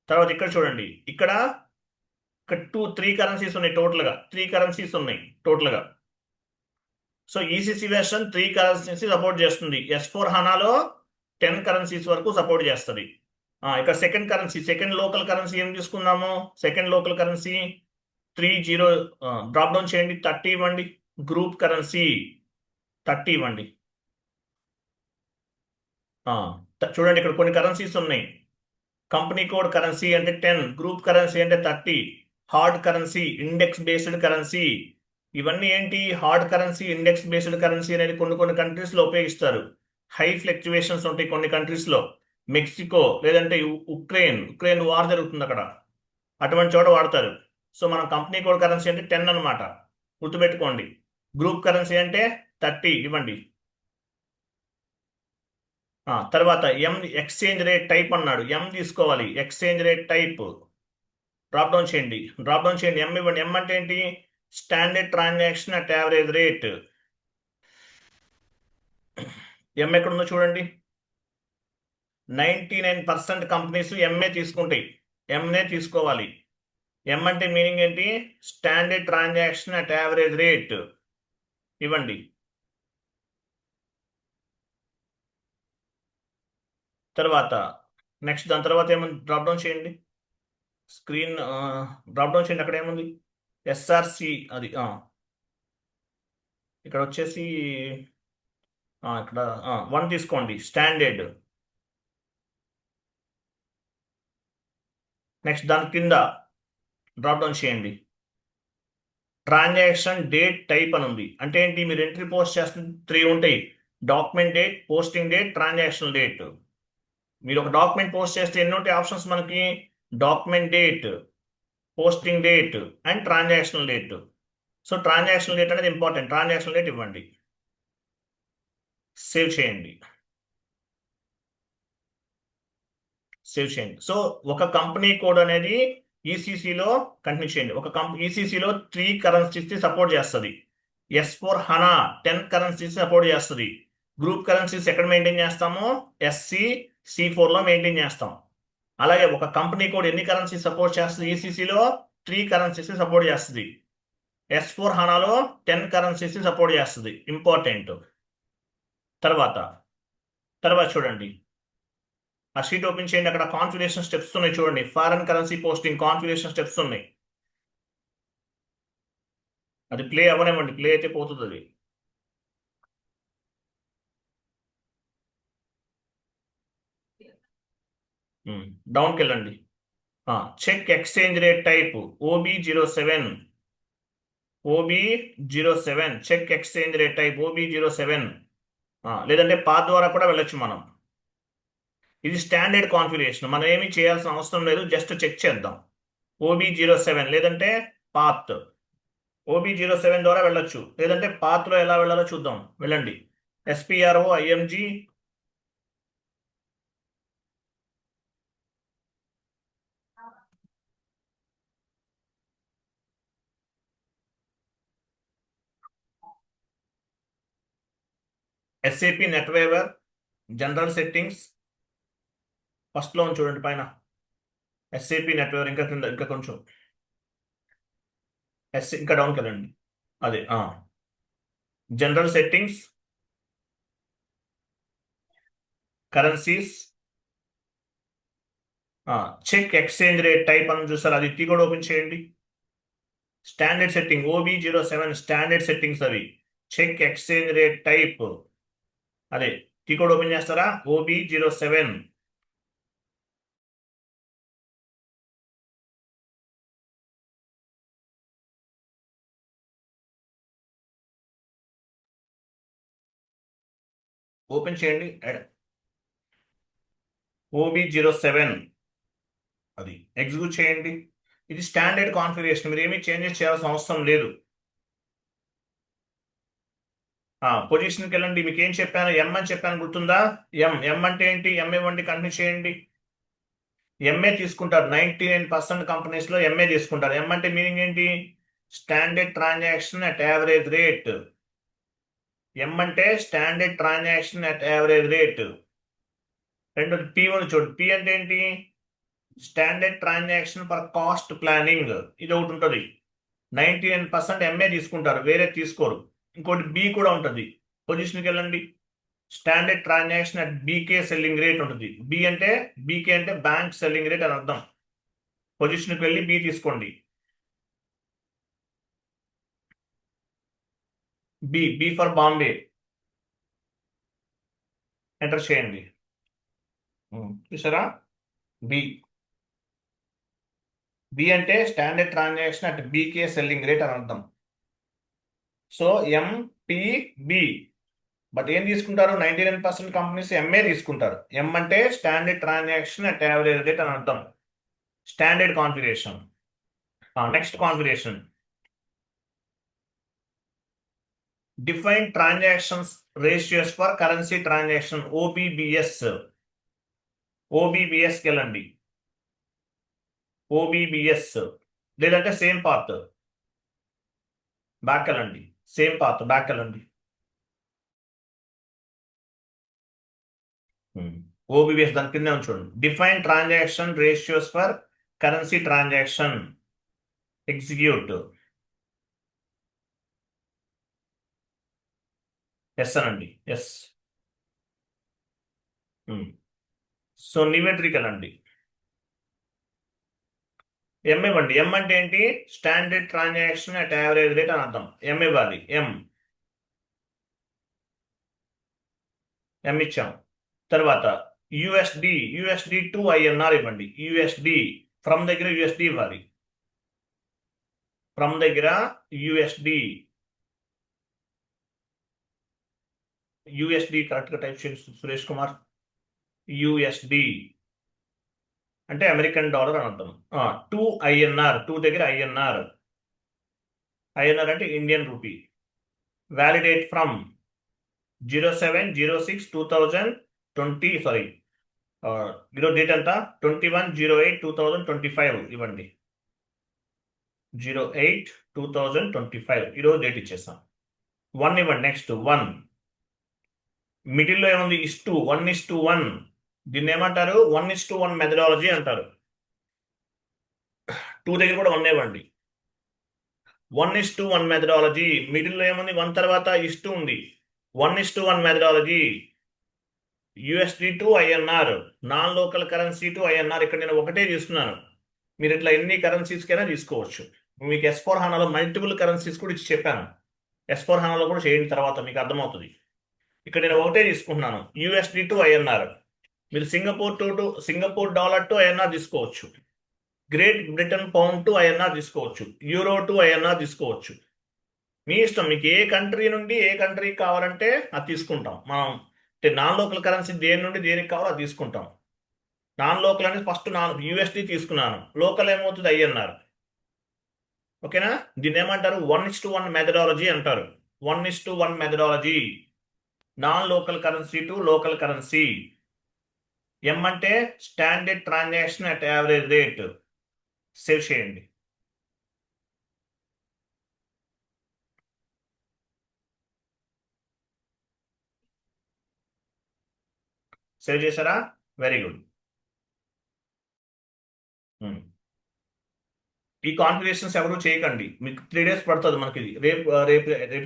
తర్వాత ఇక్కడ చూడండి, ఇక్కడ 3 కరెన్సీస్ ఉన్నాయి టోటల్గా. 3 కరెన్సీస్ ఉన్నాయి టోటల్గా. So ECC version 3 currencies support చేస్తుంది. S4 హనాలో 10 కరెన్సీస్ వరకు సపోర్ట్ చేస్తుంది. ఇక్కడ సెకండ్ లోకల్ కరెన్సీ ఏం తీసుకుందాము? Second local currency 30 drop down చేయండి, 30 ఇవ్వండి. గ్రూప్ కరెన్సీ 30 ఇవ్వండి. చూడండి ఇక్కడ కొన్ని కరెన్సీస్ ఉన్నాయి. కంపెనీ కోడ్ కరెన్సీ అంటే 10, గ్రూప్ కరెన్సీ అంటే 30, hard currency, index based currency. ఇవన్నీ ఏంటి? Hard currency, index based currency అనేది కొన్ని కంట్రీస్లో ఉపయోగిస్తారు. హై ఫ్లక్చువేషన్స్ ఉంటాయి కొన్ని కంట్రీస్లో. మెక్సికో లేదంటే ఉక్రెయిన్ వార్ జరుగుతుంది అక్కడ, అటువంటి చోట వాడతారు. సో మనం కంపెనీ కోడ్ కరెన్సీ అంటే 10 అనమాట, గుర్తుపెట్టుకోండి. గ్రూప్ కరెన్సీ అంటే 30 ఇవ్వండి. తర్వాత ఎక్స్చేంజ్ రేట్ టైప్ అన్నాడు. తీసుకోవాలి. Exchange rate type drop down చేయండి. ఎం ఇవ్వండి. ఎం అంటే ఏంటి? Standard transaction at average rate. M ఎక్కడుందో చూడండి. 99% కంపెనీస్ ఎంఏ తీసుకుంటాయి. ఎంనే తీసుకోవాలి. ఎం అంటే మీనింగ్ ఏంటి? Standard transaction at average rate ఇవ్వండి. తర్వాత నెక్స్ట్ దాని తర్వాత ఏముంది? డ్రాప్ డౌన్ చేయండి. స్క్రీన్ డ్రాప్ డౌన్ చేయండి. అక్కడ ఏముంది? SRC అది ఇక్కడ వచ్చేసి ఇక్కడ 1 తీసుకోండి, స్టాండర్డ్. నెక్స్ట్ దాని కింద డ్రాప్ డౌన్ చేయండి. ట్రాన్సాక్షన్ డేట్ టైప్ అని ఉంది. అంటే ఏంటి? మీరు ఎంట్రీ పోస్ట్ చేస్తున్న 3 ఉంటాయి. Document date, posting date, transaction date. మీరు ఒక డాక్యుమెంట్ పోస్ట్ చేస్తే ఎన్ని ఉంటాయి ఆప్షన్స్ మనకి? Document date, posting date and transaction date. So transaction date అనేది ఇంపార్టెంట్. ట్రాన్సాక్షన్ డేట్ ఇవ్వండి, సేవ్ చేయండి. సో ఒక కంపెనీ కోడ్ అనేది ఈసీసీలో కంటిన్యూ చేయండి. ఈసీసీలో 3 కరెన్సీస్ సపోర్ట్ చేస్తుంది. S4 హనా 10 కరెన్సీస్ సపోర్ట్ చేస్తుంది. గ్రూప్ కరెన్సీస్ ఎక్కడ మెయింటైన్ చేస్తామో? SCC4 లో మెయింటైన్ చేస్తాం. అలాగే ఒక కంపెనీ కోడ్ ఎన్ని కరెన్సీస్ సపోర్ట్ చేస్తుంది? ఈసీసీలో 3 కరెన్సీస్ సపోర్ట్ చేస్తుంది. S4 హనాలో 10 కరెన్సీస్ సపోర్ట్ చేస్తుంది. ఇంపార్టెంట్. తర్వాత చూడండి, ఆ షీట్ ఓపెన్ చేయండి. అక్కడ కాన్ఫిగరేషన్ స్టెప్స్ ఉన్నాయి చూడండి. Foreign currency posting configuration steps ఉన్నాయి. అది ప్లే అవ్వనివ్వండి. ప్లే అయితే పోతుంది అది. డౌన్కి వెళ్ళండి. Check exchange rate type OB07. Check exchange rate type OB07. లేదంటే పాత్ ద్వారా కూడా వెళ్ళొచ్చు మనం. ఇది స్టాండర్డ్ కాన్ఫిగరేషన్. మనం ఏమీ చేయాల్సిన అవసరం లేదు, జస్ట్ చెక్ చేద్దాం. OB07 లేదంటే పాత్. OB07 ద్వారా వెళ్ళొచ్చు, లేదంటే పాత్లో ఎలా వెళ్ళాలో చూద్దాం. వెళ్ళండి. SPRO IMG SAP NetWeaver general settings ఫస్ట్లో చూడండి పైన. SAP నెట్వేవర్ ఇంకా కింద, ఇంకా కొంచెం ఇంకా డౌన్కి వెళ్ళండి. అదే general settings, currencies, check exchange rate type అని చూస్తారు. అది టీ కూడా ఓపెన్ చేయండి. Standard setting OB07 standard settings అవి. చెక్ ఎక్స్చేంజ్ రేట్ టైప్ అదే టీ కోడ్ ఓపెన్ చేస్తారా? OB07. ఓపెన్ చేయండి. OB07 అది ఎగ్జిక్యూట్ చేయండి. ఇది స్టాండర్డ్ కాన్ఫిగరేషన్. మీరు ఏమీ చేంజెస్ చేయాల్సిన అవసరం లేదు. పొజిషన్కి వెళ్ళండి. మీకు ఏం చెప్పాను? ఎం అని చెప్పాను, గుర్తుందా? ఎం అంటే ఏంటి? ఎంఏ వంటి కంటిన్యూ చేయండి. ఎంఏ తీసుకుంటారు. 99% కంపెనీస్లో ఎంఏ తీసుకుంటారు. ఎం అంటే మీనింగ్ ఏంటి? Standard transaction at average rate. M అంటే standard transaction at average rate. రెండోది పి ఉంది చూడండి. పి అంటే ఏంటి? Standard transaction for cost planning. ఇది ఒకటి ఉంటుంది. 99% ఎంఏ తీసుకుంటారు, వేరే తీసుకోరు. ఇంకోటి బి కూడా ఉంటుంది. పొజిషన్కి వెళ్ళండి. Standard transaction at BK selling rate ఉంటుంది. బి అంటే బీకే అంటే బ్యాంక్ సెల్లింగ్ రేట్ అని అర్థం. పొజిషన్కి వెళ్ళి బి తీసుకోండి. బి ఫర్ బాంబే ఎంటర్ చేయండి. చూసారా? బి అంటే standard transaction at BK selling rate అని అర్థం. సో ఎంపిబి. బట్ ఏం తీసుకుంటారు? 99% కంపెనీస్ ఎంఏ తీసుకుంటారు. ఎం అంటే standard transaction at average rate అని అర్థం. Standard configuration. Next configuration, define transactions ratios for currency transaction, OBBS. ఓబిబిఎస్కి వెళ్ళండి. ఓబిబిఎస్ లేదంటే సేమ్ పాత్ బ్యాక్ వెళ్ళండి. సేమ్ పాత్ బ్యాక్ వెళ్ళండి. ఓబిబిఎస్ దాని కింద చూడండి. Define transaction ratios for currency transaction, execute. Yes అనండి. ఎస్. సో నిమెట్రిక్ వెళ్ళండి. ఎం ఇవ్వండి. ఎం అంటే ఏంటి? Standard transaction at average rate అని అర్థం. ఎం ఇవ్వాలి. ఎం ఇచ్చాం. తర్వాత యుఎస్డి టు ఐఎన్ఆర్ ఇవ్వండి. యుఎస్డి ఫ్రమ్ దగ్గర యుఎస్డి ఇవ్వాలి. ఫ్రమ్ దగ్గర యుఎస్డి కరెక్ట్గా టైప్ చేయండి సురేష్ కుమార్. యుఎస్డి అంటే అమెరికన్ డాలర్ అని అర్థం. టు ఐఎన్ఆర్, టూ దగ్గర ఐఎన్ఆర్ అంటే Indian rupee. Validate from 07/06/2020. Sorry, ఈరోజు డేట్ అంతా 21/08/2025 ఇవ్వండి. 08/2025 ఈరోజు డేట్ ఇచ్చేస్తాం. 1 ఇవ్వండి. నెక్స్ట్ 1 మిడిల్లో ఏముంది? 1:1. దీన్ని ఏమంటారు? 1:1 మెథడాలజీ అంటారు. 2 దగ్గర కూడా 1 ఇవ్వండి. 1:1 మెథడాలజీ. మిడిల్లో ఏముంది? 1 తర్వాత ఇస్తూ ఉంది. 1:1 methodology. USD to INR, non local currency to INR. ఇక్కడ నేను ఒకటే తీసుకున్నాను. మీరు ఇట్లా ఎన్ని కరెన్సీస్కైనా తీసుకోవచ్చు. మీకు S/4HANAలో మల్టిపుల్ కరెన్సీస్ కూడా ఇచ్చి చెప్పాను. S/4HANAలో కూడా చేయండి, తర్వాత మీకు అర్థమవుతుంది. ఇక్కడ నేను ఒకటే తీసుకుంటున్నాను, యుఎస్డి టు ఐఎన్ఆర్. మీరు సింగపూర్ డాలర్ టు ఐఎన్ఆర్ తీసుకోవచ్చు. Great Britain pound to INR తీసుకోవచ్చు. యూరో టు ఐఎన్ఆర్ తీసుకోవచ్చు. మీ ఇష్టం. మీకు ఏ కంట్రీ నుండి ఏ కంట్రీకి కావాలంటే అది తీసుకుంటాం మనం. అంటే నాన్ లోకల్ కరెన్సీ దేని నుండి దేనికి కావాలో అది తీసుకుంటాం. నాన్ లోకల్ అనేది ఫస్ట్ యూఎస్డి తీసుకున్నాను. లోకల్ ఏమవుతుంది? ఐఎన్ఆర్. ఓకేనా? దీన్ని ఏమంటారు? 1:1 మెథడాలజీ అంటారు. 1:1 methodology. Non local currency to local currency. M అంటే standard transaction at average rate. Save చేయండి. సేవ్ చేశారా? Very good. ఈ కాన్ఫిగరేషన్స్ ఎవరు చేయకండి. మీకు 3 days పడుతుంది. మనకి రేపు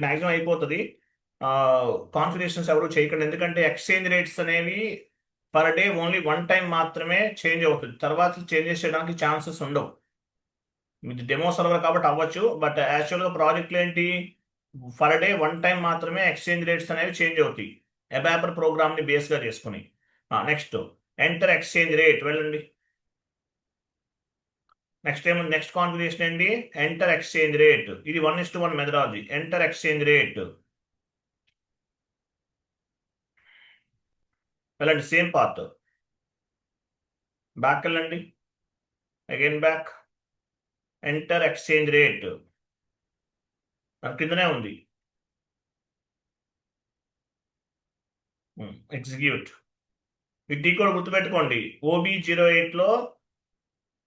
మ్యాక్సిమం అయిపోతుంది. కాన్ఫిగరేషన్స్ ఎవరు చేయకండి. ఎందుకంటే ఎక్స్చేంజ్ రేట్స్ అనేవి పర్ డే ఓన్లీ 1 time మాత్రమే చేంజ్ అవుతుంది. తర్వాత చేంజెస్ చేయడానికి ఛాన్సెస్ ఉండవు. ఇది డెమో సర్వర్ కాబట్టి అవ్వచ్చు. బట్ యాక్చువల్గా ప్రాజెక్ట్లో ఏంటి? పర్ డే 1 time మాత్రమే ఎక్స్చేంజ్ రేట్స్ అనేవి చేంజ్ అవుతాయి, అబాపర్ ప్రోగ్రామ్ని బేస్గా చేసుకుని. నెక్స్ట్ ఎంటర్ ఎక్స్చేంజ్ రేట్ వెళ్ళండి. నెక్స్ట్ కాన్ఫిగరేషన్ ఏంటి? Enter exchange rate. ఇది 1:1 మెథడాలజీ. ఎంటర్ ఎక్స్చేంజ్ రేట్ వెళ్ళండి. సేమ్ పాత్ బ్యాక్ వెళ్ళండి. Again back. Enter exchange rate కిందనే ఉంది. ఎగ్జిక్యూట్. ఈ టీ కోడ్ గుర్తుపెట్టుకోండి. OB08లో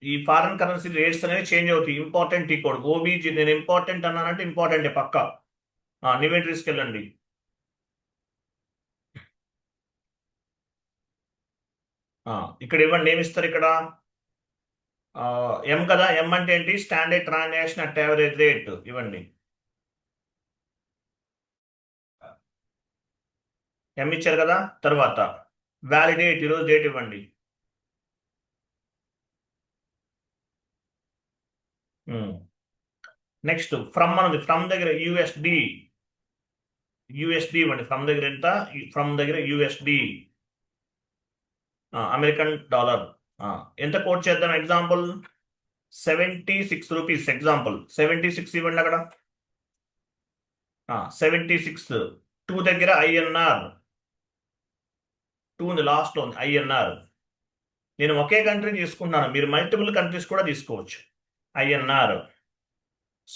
ఈ ఫారెన్ కరెన్సీ రేట్స్ అనేవి చేంజ్ అవుతాయి. Important T code OB0. నేను ఇంపార్టెంట్ అన్నానంటే ఇంపార్టెంటే పక్క. నివెంటరీస్కి వెళ్ళండి. ఇక్కడ ఇవ్వండి, ఏమి ఇస్తారు ఇక్కడ? ఎం కదా, ఎం అంటే ఏంటి? Standard transaction at average rate ఇవ్వండి. ఎం ఇచ్చారు కదా. తర్వాత వ్యాలిడేట్, ఈరోజు డేట్ ఇవ్వండి. నెక్స్ట్ ఫ్రమ్ అన్నది, ఫ్రమ్ దగ్గర యూఎస్డి ఇవ్వండి. ఫ్రమ్ దగ్గర ఎంత? ఫ్రమ్ దగ్గర యూఎస్డి, అమెరికన్ డాలర్. ఎంత కోట్ చేద్దాం? Example 76 rupees. ఎగ్జాంపుల్ 76 ఇవ్వండి అక్కడ. 76. 2 దగ్గర ఐఎన్ఆర్, 2 లాస్ట్లో ఉంది ఐఎన్ఆర్. నేను ఒకే కంట్రీ తీసుకుంటున్నాను, మీరు మల్టిపుల్ కంట్రీస్ కూడా తీసుకోవచ్చు. ఐఎన్ఆర్.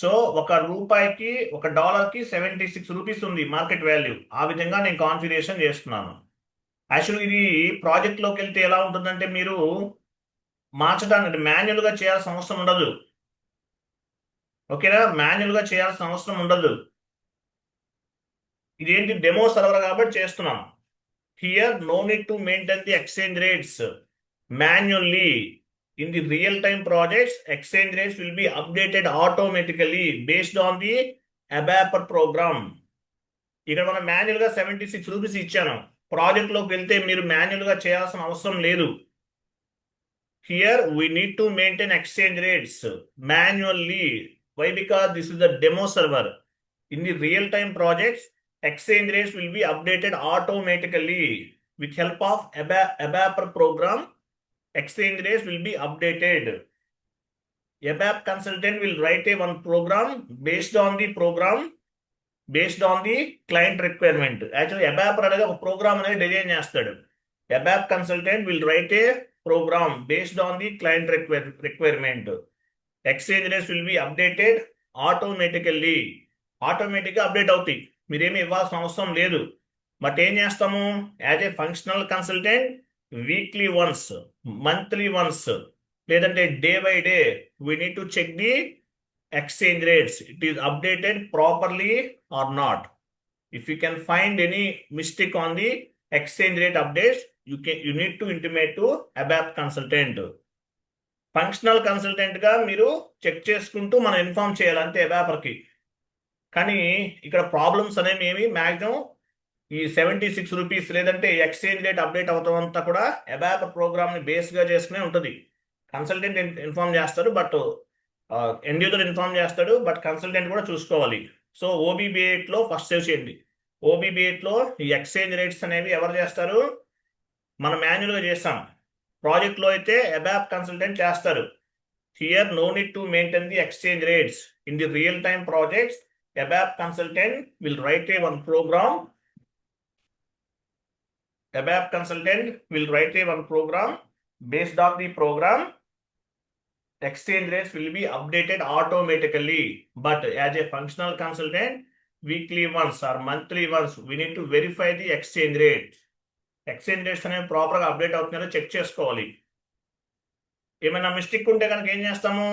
సో ఒక రూపాయికి, ఒక డాలర్కి 76 రూపీస్ ఉంది మార్కెట్ వాల్యూ. ఆ విధంగా నేను కాన్ఫిగరేషన్ చేస్తున్నాను. యాక్చువల్గా ఇది ప్రాజెక్ట్లోకి వెళ్తే ఎలా ఉంటుందంటే, మీరు మార్చడానికి మాన్యువల్గా చేయాల్సిన అవసరం ఉండదు. ఓకేనా? మాన్యువల్గా చేయాల్సిన అవసరం ఉండదు. ఇదేంటి? డెమో సర్వర్ కాబట్టి చేస్తున్నాం. Here no need to maintain the exchange rates manually. In the real-time projects, exchange rates will be updated automatically based on the ABAP program. ఇక్కడ మనం మాన్యువల్గా 76 రూపీస్ ఇచ్చాను. ప్రాజెక్ట్లోకి వెళ్తే మీరు మాన్యువల్గా చేయాల్సిన అవసరం లేదు. Here we need to maintain exchange rates manually. Why? Because this is the demo server. In the real-time projects, exchange rates will be updated automatically with help of ABAP program. Exchange rates will be updated. ABAP consultant will write one program based on the client requirement. Actually, ABAP అనేది ఒక ప్రోగ్రామ్ అనేది డిజైన్ చేస్తాడు. ABAP consultant will write a program based on the client requirement. Exchange rates will be updated automatically. ఆటోమేటిక్గా అప్డేట్ అవుతాయి, మీరేమి ఇవ్వాల్సిన అవసరం లేదు. బట్ ఏం చేస్తాము? As a functional consultant weekly once, monthly once, లేదంటే day by day we need to check the exchange rates. It is updated properly or not. If you can find any mistake on the exchange rate updates, you need to intimate to ABAP consultant. Functional కన్సల్టెంట్గా మీరు చెక్ చేసుకుంటూ మనం ఇన్ఫార్మ్ చేయాలంటే ABAPకి. కానీ ఇక్కడ ప్రాబ్లమ్స్ అనేవి ఏమి మ్యాక్సిమం ఈ 76 రూపీస్ లేదంటే ఎక్స్చేంజ్ రేట్ అప్డేట్ అవుతాం అంతా కూడా ABAP ప్రోగ్రామ్ని బేస్గా చేసుకునే ఉంటుంది. కన్సల్టెంట్ ఇన్ఫార్మ్ చేస్తాడు, బట్ ఎండ్ యూజర్ ఇన్ఫార్మ్ చేస్తాడు, బట్ కన్సల్టెంట్ కూడా చూసుకోవాలి. సో OBB8లో ఫస్ట్ సేవ్ చేయండి. OBB8లో ఈ ఎక్స్చేంజ్ రేట్స్ అనేవి ఎవరు చేస్తారు? మనం మాన్యువల్గా చేస్తాం. ప్రాజెక్ట్లో అయితే ABAP కన్సల్టెంట్ చేస్తారు. Here no need to maintain the exchange rates. In the real time projects, ABAP consultant will write one program. ABAP consultant will write one program. Based on the program, exchange rates will be updated automatically. But as a functional consultant, weekly once or monthly once, we need to verify the exchange rates. Exchange rates అనేవి ప్రాపర్గా అప్డేట్ అవుతున్నారో చెక్ చేసుకోవాలి. ఏమైనా మిస్టేక్ ఉంటే కనుక ఏం చేస్తాము?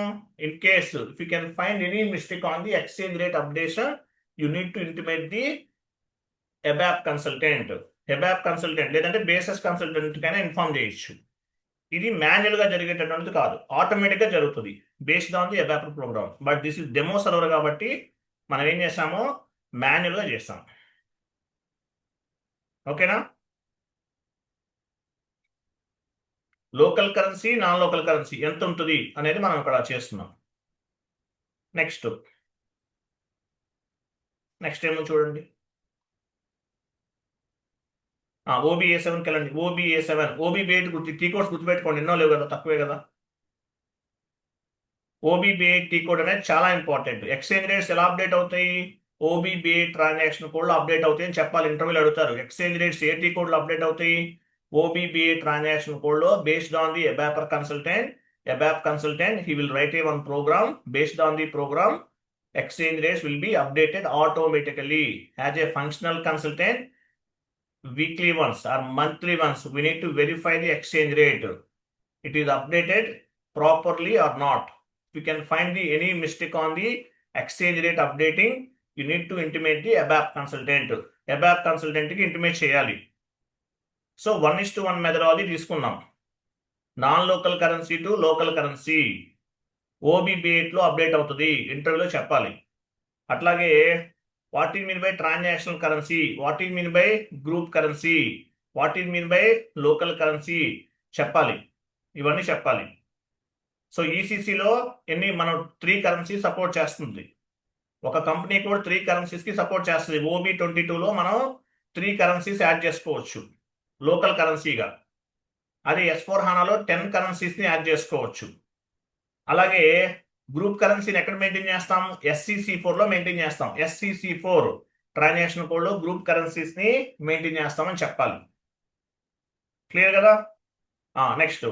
In case if you can find any mistake on the exchange rate updation, you need to intimate the ABAP consultant. ABAP consultant లేదంటే బేసిస్ కన్సల్టెంట్ కైనా ఇన్ఫార్మ్ చేయొచ్చు. ఇది మాన్యువల్గా జరిగేటటువంటిది కాదు, ఆటోమేటిక్గా జరుగుతుంది based on the ABAP program. But this is demo server కాబట్టి మనం ఏం చేస్తాము? మాన్యువల్గా చేస్తాం. ఓకేనా? Local currency, non local currency ఎంత ఉంటుంది అనేది మనం ఇక్కడ చేస్తున్నాం. నెక్స్ట్ ఏమో చూడండి. OBA7కి వెళ్ళండి. OBA7, OBB8 టీ కోడ్స్ గుర్తుపెట్టుకోండి, ఎన్నో లేవు కదా, తక్కువే కదా. OBB8 టీ కోడ్ అనేది చాలా ఇంపార్టెంట్. ఎక్స్చేంజ్ రేట్స్ ఎలా అప్డేట్ అవుతాయి? OBB8 ట్రాన్సాక్షన్ కోడ్లో అప్డేట్ అవుతాయి అని చెప్పాలి. ఇంటర్వ్యూలో అడుగుతారు, ఎక్స్చేంజ్ రేట్స్ ఏ టీ కోడ్లో అప్డేట్ అవుతాయి? OBB8 transaction code based on the ABAP consultant, he will write one program. Based on the program, exchange rates will be updated automatically. As a functional consultant, weekly once or monthly once, we need to verify the exchange rate. It is updated properly or not. If you can find any mistake on the exchange rate updating, you need to intimate the ABAP consultant. ABAP consultant ki intimate cheyali. So 1:1 methodology తీసుకున్నాం. Non local currency to local currency OB8 లో అప్డేట్ అవుతుంది, ఇంటర్వ్యూలో చెప్పాలి. అట్లాగే what is mean by transactional currency, what is mean by group currency, what is mean by local currency చెప్పాలి, ఇవన్నీ చెప్పాలి. సో ఈసీసీలో మనం 3 కరెన్సీ సపోర్ట్ చేస్తుంది. ఒక కంపెనీ కూడా 3 కరెన్సీస్ కి సపోర్ట్ చేస్తుంది. OB22లో మనం 3 కరెన్సీస్ యాడ్ చేసుకోవచ్చు లోకల్ కరెన్సీగా. అదే S4HANAలో 10 కరెన్సీస్ ని యాడ్ చేసుకోవచ్చు. అలాగే గ్రూప్ కరెన్సీని ఎక్కడ మెయింటైన్ చేస్తాం? SCC4లో మెయింటైన్ చేస్తాం. SCC4 ట్రాన్సాక్షన్ కోడ్లో గ్రూప్ కరెన్సీస్ ని మెయింటైన్ చేస్తామని చెప్పాలి. క్లియర్ కదా? నెక్స్ట్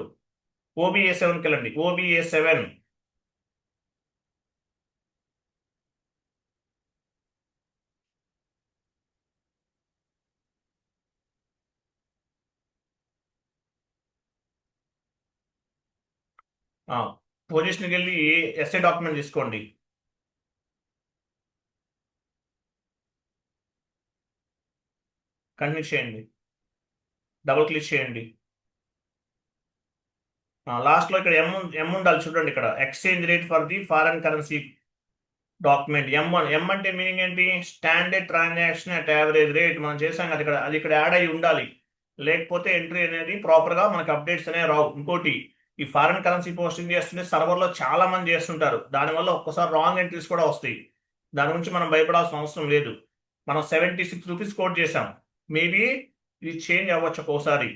OBA7కి వెళ్ళండి. OBA7 పొజిషన్కి వెళ్ళి ఎస్ఏ డాక్యుమెంట్ తీసుకోండి. కంటిన్యూ చేయండి, డబుల్ క్లిక్ చేయండి. లాస్ట్లో ఇక్కడ ఎం ఉండాలి చూడండి. ఇక్కడ exchange rate for the foreign currency document M1. అంటే మీనింగ్ ఏంటి? Standard transaction at average rate. మనం చేసాం కదా, అది ఇక్కడ యాడ్ అయి ఉండాలి. లేకపోతే ఎంట్రీ అనేది ప్రాపర్గా మనకు అప్డేట్స్ అనేవి రావు. ఇంకోటి, ఈ ఫారెన్ కరెన్సీ పోస్టింగ్ చేస్తుంటే సర్వర్లో చాలా మంది చేస్తుంటారు. దానివల్ల ఒక్కసారి రాంగ్ ఎంట్రీస్ కూడా వస్తాయి. దాని గురించి మనం భయపడాల్సిన అవసరం లేదు. మనం 76 రూపీస్ కోట్ చేసాం. మేబీ ఇది చేంజ్ అవ్వచ్చు ఒక్కోసారి.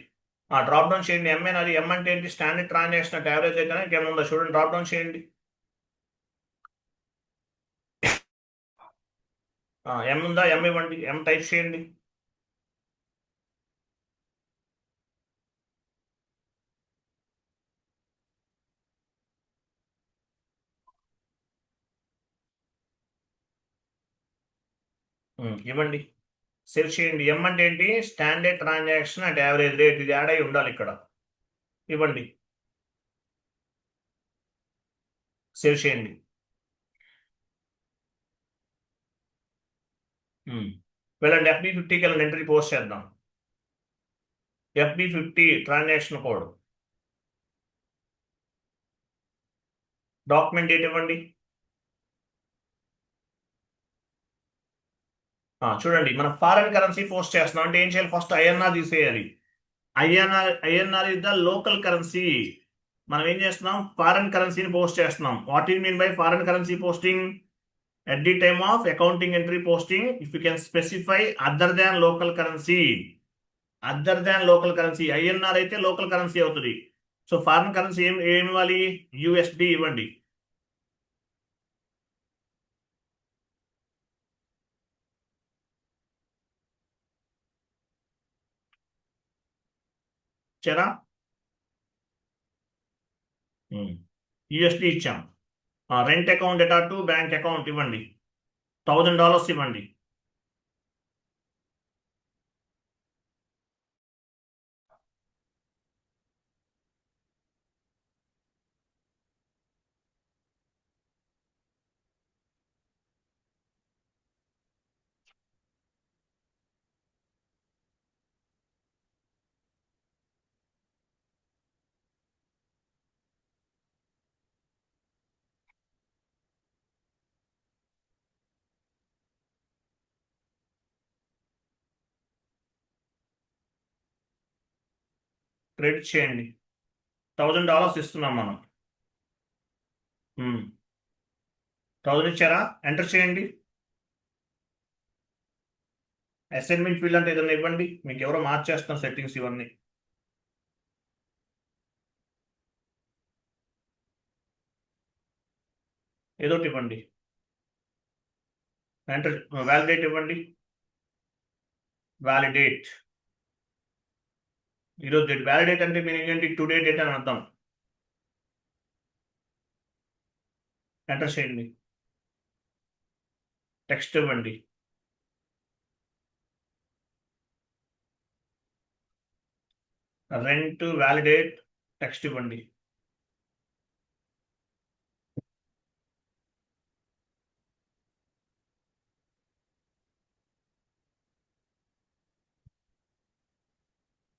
డ్రాప్ డౌన్ చేయండి. ఎంఎన్ అది ఎం అంటే ఏంటి? స్టాండర్డ్ ట్రాన్సాక్షన్ అట్ యావరేజ్ అయితేనే ఇంకేముందో చూడండి. డ్రాప్ డౌన్ చేయండి. ఎం ఉందా? ఎం ఇవ్వండి. ఎం టైప్ చేయండి. ఇవ్వండి, సేవ్ చేయండి. ఎం అంటే ఏంటి? Standard transaction at average rate. ఇది యాడ్ అయి ఉండాలి ఇక్కడ. ఇవ్వండి, సేవ్ చేయండి. వెళ్ళండి, FB50కి వెళ్ళండి. ఎంట్రీ పోస్ట్ చేద్దాం. FB50 transaction code. Document date ఇవ్వండి. చూడండి, మనం ఫారెన్ కరెన్సీ పోస్ట్ చేస్తున్నాం అంటే ఏం చేయాలి? ఫస్ట్ INR తీసేయాలి. INR is the local currency. మనం ఏం చేస్తున్నాం? ఫారెన్ కరెన్సీని పోస్ట్ చేస్తున్నాం. What is mean by foreign currency posting? At the time of accounting entry posting, if you can specify other than local currency. Other than local currency INR అయితే లోకల్ కరెన్సీ అవుతుంది. సో ఫారెన్ కరెన్సీ ఏమి ఇవ్వాలి? USD ఇవ్వండి. ఇచ్చారా? USD ఇచ్చాం. Rent account data to bank account ఇవ్వండి. $1000 ఇవ్వండి. క్రెడిట్ చేయండి. $1000 ఇస్తున్నాం మనం. 1000 ఇచ్చారా? ఎంటర్ చేయండి. అసైన్మెంట్ ఫీల్డ్ అంటే ఏదైనా ఇవ్వండి. మీకు ఎవరో మార్చేస్తాం సెట్టింగ్స్ ఇవన్నీ. ఏదో ఒకటి ఇవ్వండి. ఎంటర్. వ్యాలిడేట్ ఇవ్వండి. వ్యాలిడేట్. ఈరోజు డేట్. వ్యాలిడేట్ అంటే మీనింగ్ ఏంటి? టుడే డేట్ అని అర్థం. ఎంటర్ చేయండి. టెక్స్ట్ ఇవ్వండి. రెంట్ వ్యాలిడేట్ టెక్స్ట్ ఇవ్వండి.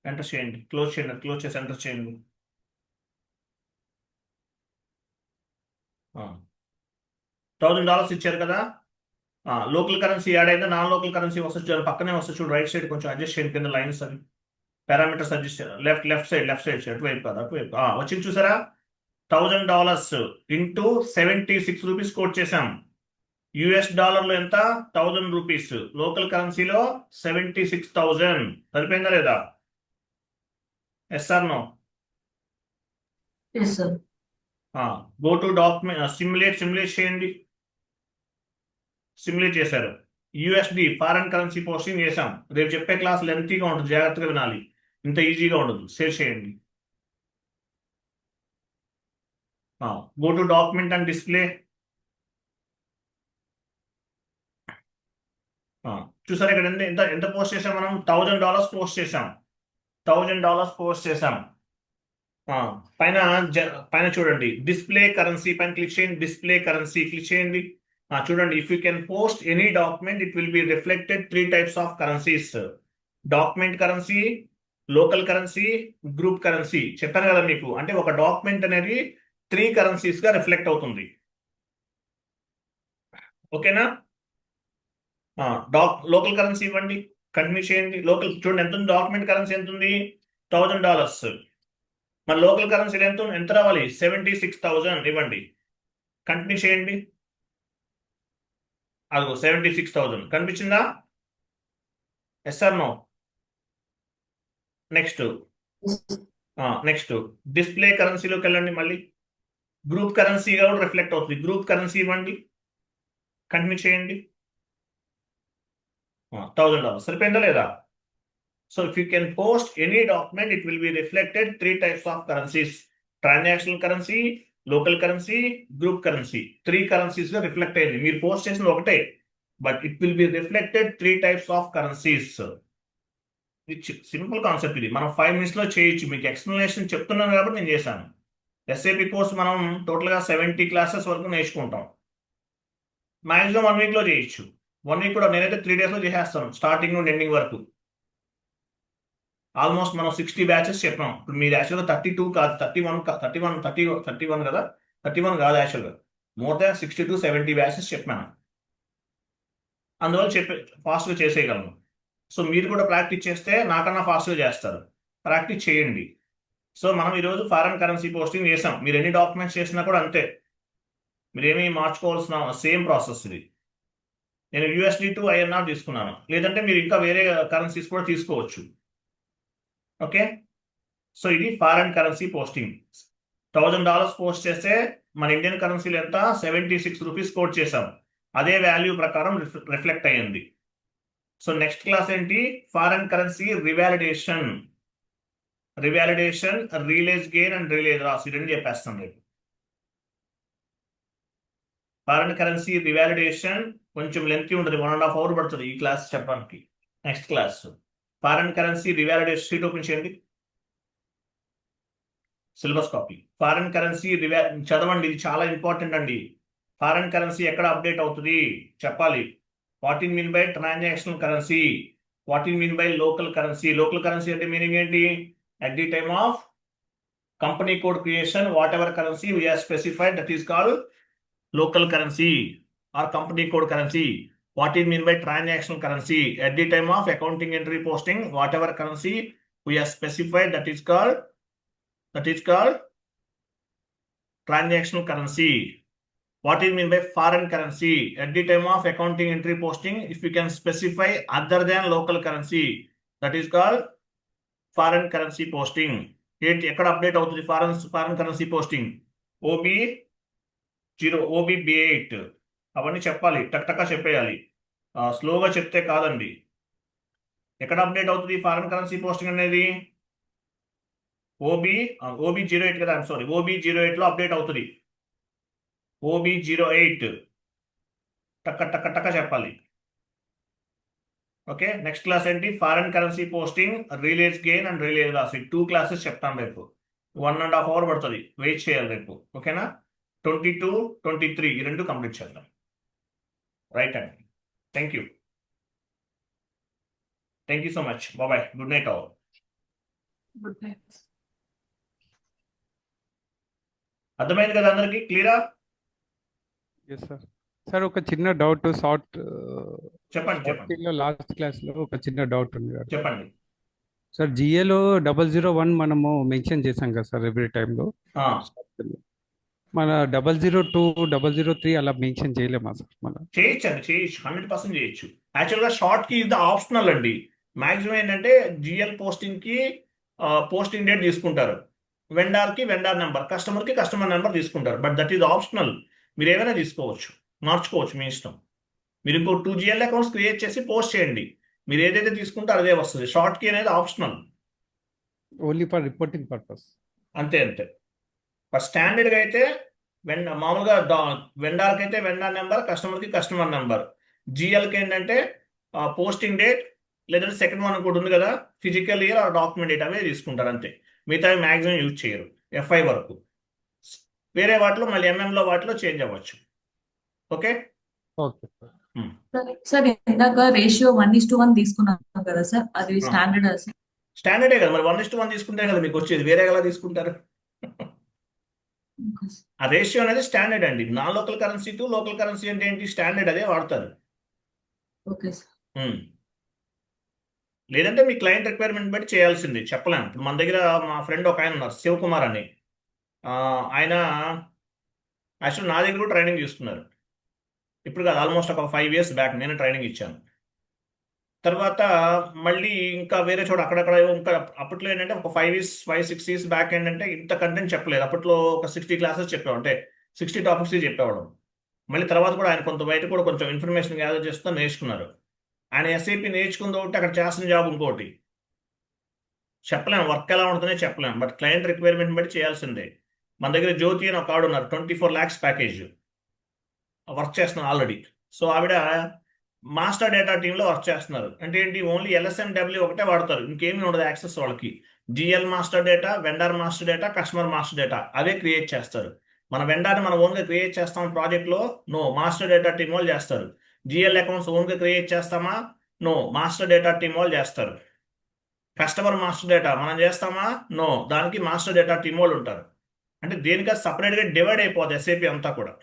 ఎంటర్ చేయండి. క్లోజ్ చేయండి. క్లోజ్ చేసి ఎంటర్ చేయండి. $1,000 ఇచ్చారు కదా, లోకల్ కరెన్సీ యాడ్ అయితే నాన్ లోకల్ కరెన్సీ వస్తుంది చూడండి, పక్కనే వస్తుంది చూడు, రైట్ సైడ్ కొంచెం అడ్జస్ట్ చేయండి కింద లైన్స్ అవి పారామీటర్స్ అడ్జస్ట్ లెఫ్ట్ సైడ్ అటువైపు కాదు అటువైపు వచ్చింది చూసారా, $1,000 ఇంటూ 76 రూపీస్ కోట్ చేసాం. US$ ఎంత, 1000 రూపీస్, లోకల్ కరెన్సీలో 76,000. సరిపోయిందా లేదా? Yes or no? Yes, sir. Go to document, simulate చేయండి. సిమ్యులేట్ చేశారు. USD ఫారెన్ కరెన్సీ పోస్టింగ్ చేశాం. రేపు చెప్పే క్లాస్ లెంతీగా ఉంటుంది, జాగ్రత్తగా వినాలి, ఇంత ఈజీగా ఉండదు. సేవ్ చేయండి. Go to document and display. చూసారా ఇక్కడ ఎంత ఎంత పోస్ట్ చేసాం మనం, $1,000 పోస్ట్ చేసాం. $1,000 పోస్ట్ చేసాం. పైన చూడండి డిస్ప్లే కరెన్సీ పైన క్లిక్ చేయండి, డిస్ప్లే కరెన్సీ క్లిక్ చేయండి. చూడండి, if you can post any document it will be reflected 3 types of currencies. Document currency, local currency, group currency. చెప్పాను కదా మీకు, అంటే ఒక డాక్యుమెంట్ అనేది 3 currencies గా రిఫ్లెక్ట్ అవుతుంది. ఓకేనా? లోకల్ కరెన్సీ ఇవ్వండి, కంటిన్యూ చేయండి. లోకల్ చూడండి ఎంత ఉంది, డాక్యుమెంట్ కరెన్సీ ఎంత ఉంది, $1,000. మరి లోకల్ కరెన్సీ ఎంత రావాలి, 76,000 ఇవ్వండి. కంటిన్యూ చేయండి. అదిగో 76,000 కనిపించిందా? Yes or no? Next display కరెన్సీలోకి వెళ్ళండి. మళ్ళీ గ్రూప్ కరెన్సీగా కూడా రిఫ్లెక్ట్ అవుతుంది. గ్రూప్ కరెన్సీ ఇవ్వండి, కంటిన్యూ చేయండి. $1,000 సరిపోయిందా లేదా? So if you can post any document it will be reflected 3 types of currencies. Transactional currency, local currency, group currency. 3 currencies గా రిఫ్లెక్ట్ అయింది. మీరు పోస్ట్ చేసిన ఒకటే, but it will be reflected 3 types of currencies. Simple concept ఇది, మనం 5 minutes లో చేయొచ్చు. మీకు ఎక్స్ప్లెనేషన్ చెప్తున్నాను కాబట్టి నేను చేశాను. SAP కోర్స్ మనం టోటల్గా 70 classes వరకు నేర్చుకుంటాం. మాక్సిమం 1 week లో చేయొచ్చు. 1 week కూడా నేనైతే 3 days లో చేసేస్తాను, స్టార్టింగ్ నుండి ఎండింగ్ వరకు. ఆల్మోస్ట్ మనం 60 batches చెప్పాం. ఇప్పుడు మీరు యాక్చువల్గా 32 కాదు, 31 కదా, 31 కాదు యాక్చువల్గా, మోర్ దాన్ 60 to 70 batches చెప్పాను. అందువల్ల ఫాస్ట్గా చేసేయగలను. సో మీరు కూడా ప్రాక్టీస్ చేస్తే నాకన్నా ఫాస్ట్గా చేస్తారు. ప్రాక్టీస్ చేయండి. సో మనం ఈరోజు ఫారెన్ కరెన్సీ పోస్టింగ్ చేసాం. మీరు ఎన్ని డాక్యుమెంట్స్ చేసినా కూడా అంతే, మీరేమీ మార్చుకోవాల్సిన సేమ్ ప్రాసెస్ ఇది. నేను USD to INR తీసుకున్నాను, లేదంటే మీరు ఇంకా వేరే కరెన్సీస్ కూడా తీసుకోవచ్చు. ఓకే, సో ఇది ఫారెన్ కరెన్సీ పోస్టింగ్. $1,000 పోస్ట్ చేస్తే మన ఇండియన్ కరెన్సీలో ఎంత, 76 రూపీస్ కోట్ చేసాం. అదే వాల్యూ ప్రకారం రిఫ్లెక్ట్ అయ్యింది. సో నెక్స్ట్ క్లాస్ ఏంటి, foreign currency revalidation, realize gain and realize loss. ఈ రెండు చెప్పేస్తాం రేపు. ఫారెన్ కరెన్సీ రివాలిడేషన్ కొంచెం లెంతీ ఉంటుంది, 1.5 hours పడుతుంది ఈ క్లాస్ చెప్పడానికి. Next class foreign currency revalidation. Sheet open చేయండి, సిలబస్ కాపీ. ఫారెన్ కరెన్సీ చదవండి, ఇది చాలా ఇంపార్టెంట్ అండి. ఫారెన్ కరెన్సీ ఎక్కడ అప్డేట్ అవుతుంది చెప్పాలి. What in mean by transactional currency, what in mean by local currency. Local currency అంటే మీనింగ్ ఏంటి, at the time of company code creation whatever currency we have specified that is called local currency or company code currency. What is mean by transactional currency? At the time of accounting entry posting, whatever currency we have specified that is called transactional currency. What is mean by foreign currency? At the time of accounting entry posting, if you can specify other than local currency, that is called foreign currency posting. ఎక్కడ అప్డేట్ అవుతుంది ఫారెన్ కరెన్సీ పోస్టింగ్? OB-BA8 అవన్నీ చెప్పాలి, టక్టక్గా చెప్పేయాలి, స్లోగా చెప్తే కాదండి. ఎక్కడ అప్డేట్ అవుతుంది ఫారెన్ కరెన్సీ పోస్టింగ్ అనేది? OB-08 కదా, సారీ, OB-08 లో అప్డేట్ అవుతుంది. OB-08 టక్క చెప్పాలి. ఓకే, నెక్స్ట్ క్లాస్ ఏంటి, foreign currency posting, realize gain and realize loss. 2 classes చెప్తాను రేపు. 1.5 hours పడుతుంది, వెయిట్ చేయాలి రేపు. ఓకేనా? 22, 23 ఈ రెండు కంప్లీట్ చేద్దాం. రైట్ అండి, thank you so much. Bye, good night all. Good night. అర్థమైంది కదా అందరికి, క్లియరా? Yes sir. సార్ ఒక చిన్న డౌట్ చెప్పండి లో లాస్ట్ క్లాస్ లో ఒక చిన్న డౌట్ ఉంది సార్. చెప్పండి. సార్ జిఏలో 001 మనము మెన్షన్ చేసాం కదా సార్ ఎవ్రీ టైంలో. ఆ, మన 002 003 అలా మెన్షన్ చేయలేమా సార్ మన? చేయొచ్చు 100% చేయొచ్చు. యాక్చువల్గా షార్ట్ కి ఇది ఆప్షనల్ అండి. మాక్సిమం ఏంటంటే జిఎల్ పోస్టింగ్ కి పోస్టింగ్ డేట్ తీసుకుంటారు, వెండార్ కి వెండార్ నెంబర్, కస్టమర్ కి కస్టమర్ నెంబర్ తీసుకుంటారు. But that is optional. మీరు ఏమైనా తీసుకోవచ్చు, మార్చుకోవచ్చు మీ ఇష్టం. మీరు ఇంకో 2 జిఎల్ అకౌంట్స్ క్రియేట్ చేసి పోస్ట్ చేయండి. మీరు ఏదైతే తీసుకుంటారో అదే వస్తుంది. షార్ట్ కీ అనేది optional, only for reporting purpose. అంతే. బట్ స్టాండర్డ్గా అయితే మామూలుగా వెండార్కి అయితే వెండార్ నెంబర్, కస్టమర్కి కస్టమర్ నెంబర్. జిఎల్కి ఏంటంటే పోస్టింగ్ డేట్, లేదంటే సెకండ్ వన్ కూడా ఉంది కదా, ఫిజికల్ ఇయర్ ఆ డాక్యుమెంట్ డేట్ అవే తీసుకుంటారు అంతే. మిగతా మ్యాక్సిమం యూజ్ చేయరు FI వరకు. వేరే వాటిలో మళ్ళీ ఎంఎంలో వాటిలో చేంజ్ అవ్వచ్చు. ఓకే. Okay sir. సార్ ఇందాక రేషియో 1:1 తీసుకున్నాం కదా సార్, అది స్టాండర్డ్ సార్? స్టాండర్డే కదా మరి, 1:1 తీసుకుంటే కదా మీకు వచ్చేది, వేరే ఎలా తీసుకుంటారు? ఆ రేషియో అనేది స్టాండర్డ్ అండి. Non local currency to local currency అంటే ఏంటి, స్టాండర్డ్ అదే వాడతారు. Okay sir. లేదంటే మీ క్లయింట్ రిక్వైర్మెంట్ బట్టి చేయాల్సింది, చెప్పలేము. ఇప్పుడు మన దగ్గర మా ఫ్రెండ్ ఒక ఆయన ఉన్నారు, శివకుమార్ అని. ఆయన యాక్చువల్ నా దగ్గర కూడా ట్రైనింగ్ తీసుకున్నారు. ఇప్పుడు కాదు, ఆల్మోస్ట్ ఒక 5 years బ్యాక్ నేను ట్రైనింగ్ ఇచ్చాను. తర్వాత మళ్ళీ ఇంకా వేరే చోట అక్కడక్కడ ఇంకా అప్పట్లో ఏంటంటే ఒక 5-6 years బ్యాక్ ఏంటంటే ఇంత కంటెంట్ చెప్పలేదు. అప్పట్లో ఒక 60 classes చెప్పేవాడు, అంటే 60 topics చెప్పేవాడు. మళ్ళీ తర్వాత కూడా ఆయన కొంత బయట కూడా కొంచెం ఇన్ఫర్మేషన్ గ్యాదర్ చేస్తూ నేర్చుకున్నారు. ఆయన SAP నేర్చుకుంది ఒకటి, అక్కడ చేస్తున్న జాబ్ ఇంకోటి. చెప్పలేము వర్క్ ఎలా ఉంటుందో చెప్పలేము, బట్ క్లయింట్ రిక్వైర్మెంట్ బట్టి చేయాల్సిందే. మన దగ్గర జ్యోతి అని ఒక ఆవిడ ఉన్నారు, 24 lakhs ప్యాకేజ్ వర్క్ చేస్తున్నారు ఆల్రెడీ. సో ఆవిడ మాస్టర్ డేటా టీంలో వర్క్ చేస్తున్నారు. అంటే ఏంటి, ఓన్లీ LSMW ఒకటే వాడతారు, ఇంకేమీ ఉండదు యాక్సెస్ వాళ్ళకి. GL master data, vendor master data, customer master data అవే క్రియేట్ చేస్తారు. మన వెండర్ని మనం ఓన్గా క్రియేట్ చేస్తాం ప్రాజెక్ట్లో, నో, మాస్టర్ డేటా టీం వాళ్ళు చేస్తారు. GL అకౌంట్స్ ఓన్గా క్రియేట్ చేస్తామా, నో, మాస్టర్ డేటా టీం వాళ్ళు చేస్తారు. కస్టమర్ మాస్టర్ డేటా మనం చేస్తామా, నో, దానికి మాస్టర్ డేటా టీం వాళ్ళు ఉంటారు. అంటే దేనికది సపరేట్గా డివైడ్ అయిపోద్ది SAP అంతా కూడా.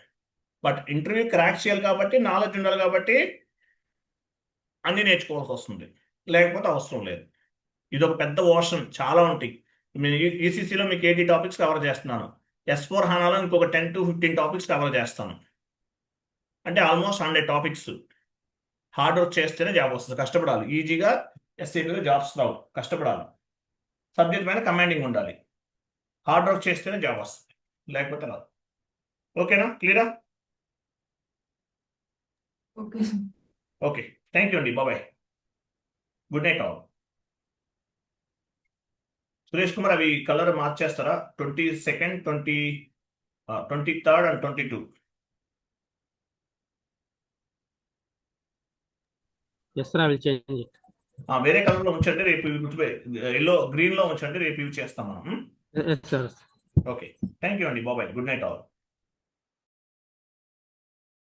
బట్ ఇంటర్వ్యూ క్రాక్ చేయాలి కాబట్టి, నాలెడ్జ్ ఉండాలి కాబట్టి అన్నీ నేర్చుకోవాల్సి వస్తుంది, లేకపోతే అవసరం లేదు. ఇది ఒక పెద్ద ఓషన్, చాలా ఉంటాయి. ECCలో మీకు 80 topics కవర్ చేస్తున్నాను, S/4HANAలో ఇంకొక 10 to 15 topics కవర్ చేస్తాను. అంటే ఆల్మోస్ట్ 100 topics. హార్డ్ వర్క్ చేస్తేనే జాబ్ వస్తుంది, కష్టపడాలి. ఈజీగా SAPలో జాబ్స్ రావు, కష్టపడాలి. సబ్జెక్ట్ పైన కమాండింగ్ ఉండాలి, హార్డ్ వర్క్ చేస్తేనే జాబ్ వస్తుంది, లేకపోతే రాదు. ఓకేనా, క్లియరా? Okay sir. Okay, thank you అండి, bye bye, good night all. Suresh Kumar, అవి కలర్ మార్చేస్తారా? 22nd, 23rd and 22. Yes, sir, I will change it. వేరే కలర్లో ఉంచండి, రేపు ఎల్లో గ్రీన్లో ఉంచండి, రేపు యూజ్ చేస్తాం మనం. Yes, sir. Okay, thank you అండి, బాబాయ్, గుడ్ నైట్ ఆల్.